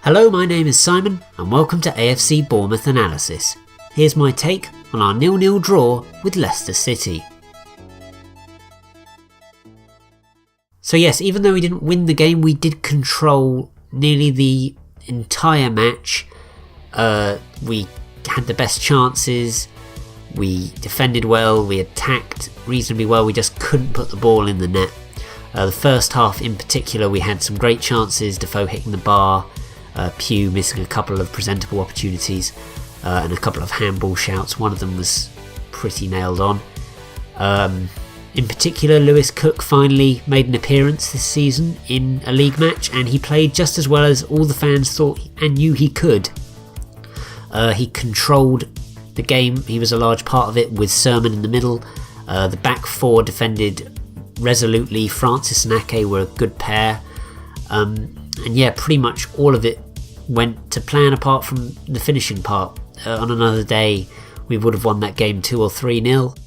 Hello, my name is Simon and welcome to AFC Bournemouth Analysis. Here's my take on our 0-0 draw with Leicester City. So yes, even though we didn't win the game, we did control nearly the entire match. We had the best chances, we defended well, we attacked reasonably well, we just couldn't put the ball in the net. The first half in particular, we had some great chances, Defoe hitting the bar, Pugh missing a couple of presentable opportunities, and a couple of handball shouts. One of them was pretty nailed on. In particular, Lewis Cook finally made an appearance this season in a league match, and he played just as well as all the fans thought and knew he could. He controlled the game, he was a large part of it with Sermon in the middle. The back four defended resolutely, Francis and Ake were a good pair. And yeah, pretty much all of it went to plan apart from the finishing part. On another day, we would have won that game 2 or 3-0.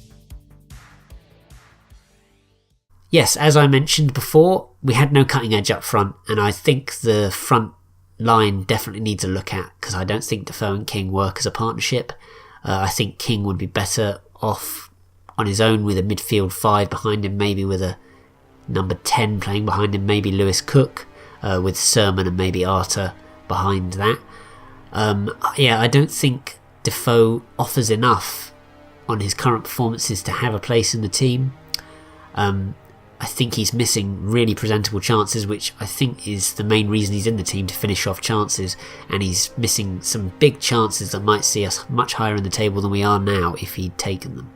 Yes, as I mentioned before, we had no cutting edge up front, and I think the front line definitely needs a look at, because I don't think Defoe and King work as a partnership. I think King would be better off on his own with a midfield 5 behind him, maybe with a number 10 playing behind him, maybe Lewis Cook, with Sermon and maybe Arter behind that. I don't think Defoe offers enough on his current performances to have a place in the team. I think he's missing really presentable chances, which I think is the main reason he's in the team, to finish off chances, and he's missing some big chances that might see us much higher in the table than we are now if he'd taken them.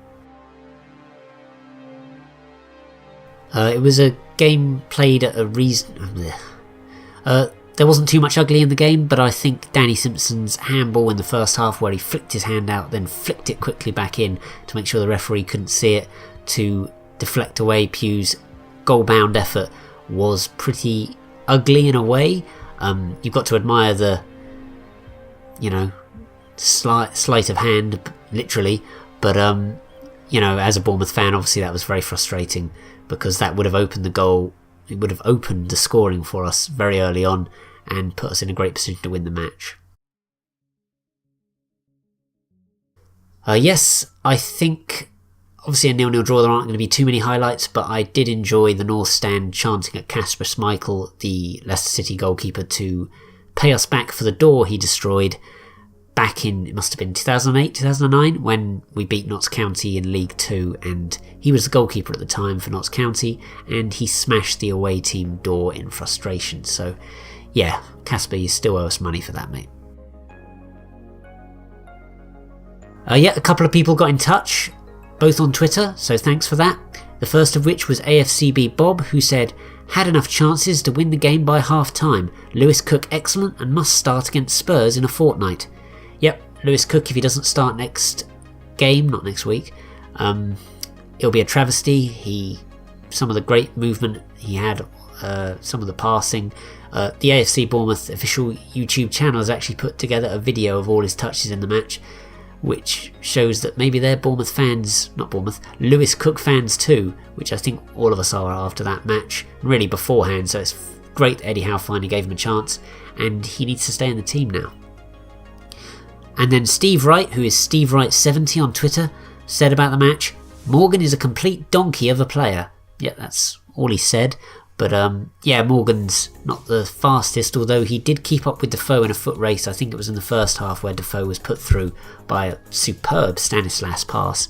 It was a game played at a reason... There wasn't too much ugly in the game, but I think Danny Simpson's handball in the first half, where he flicked his hand out, then flicked it quickly back in to make sure the referee couldn't see it, to deflect away Pugh's goal-bound effort, was pretty ugly in a way. You've got to admire the, sleight of hand, literally, but as a Bournemouth fan, obviously that was very frustrating, because that would have opened the goal. It would have opened the scoring for us very early on and put us in a great position to win the match. Yes, I think obviously a 0-0 draw, there aren't going to be too many highlights, but I did enjoy the North Stand chanting at Kasper Schmeichel, the Leicester City goalkeeper, to pay us back for the door he destroyed back in, it must have been 2008, 2009, when we beat Notts County in League 2, and he was the goalkeeper at the time for Notts County, and he smashed the away team door in frustration. So yeah, Kasper, you still owe us money for that, mate. A couple of people got in touch, both on Twitter, so thanks for that. The first of which was AFCB Bob, who said, "Had enough chances to win the game by half-time. Lewis Cook excellent and must start against Spurs in a fortnight." Yep, Lewis Cook, if he doesn't start next game, not next week, it'll be a travesty. Some of the great movement he had, some of the passing. The AFC Bournemouth official YouTube channel has actually put together a video of all his touches in the match, which shows that maybe they're Bournemouth fans, not Bournemouth, Lewis Cook fans too, which I think all of us are after that match, really beforehand, so it's great that Eddie Howe finally gave him a chance, and he needs to stay in the team now. And then Steve Wright, who is Steve Wright70 on Twitter, said about the match, "Morgan is a complete donkey of a player." Yeah, that's all he said. But Morgan's not the fastest, although he did keep up with Defoe in a foot race. I think it was in the first half where Defoe was put through by a superb Stanislas pass.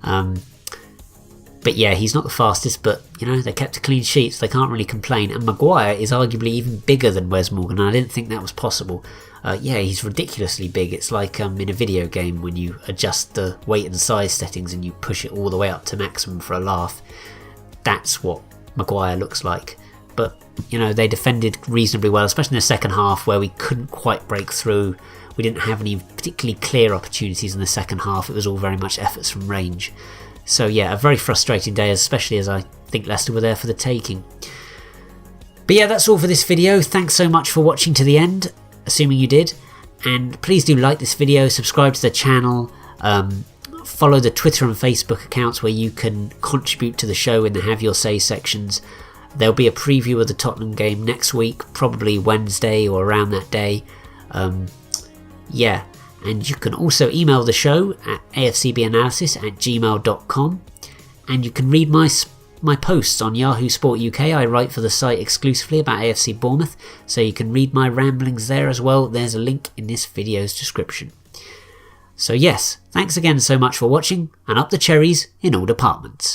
But yeah, he's not the fastest, but they kept a clean sheet, so they can't really complain. And Maguire is arguably even bigger than Wes Morgan, and I didn't think that was possible. He's ridiculously big. It's like in a video game when you adjust the weight and size settings and you push it all the way up to maximum for a laugh. That's what Maguire looks like. But they defended reasonably well, especially in the second half where we couldn't quite break through. We didn't have any particularly clear opportunities in the second half. It was all very much efforts from range. So yeah, a very frustrating day, especially as I think Leicester were there for the taking. But yeah, that's all for this video. Thanks so much for watching to the end, assuming you did. And please do like this video, subscribe to the channel, follow the Twitter and Facebook accounts where you can contribute to the show in the Have Your Say sections. There'll be a preview of the Tottenham game next week, probably Wednesday or around that day. Yeah, and you can also email the show at afcbanalysis@gmail.com, and you can read my posts on Yahoo Sport UK. I write for the site exclusively about AFC Bournemouth, so you can read my ramblings there as well. There's a link in this video's description. So yes, thanks again so much for watching, and up the cherries in all departments.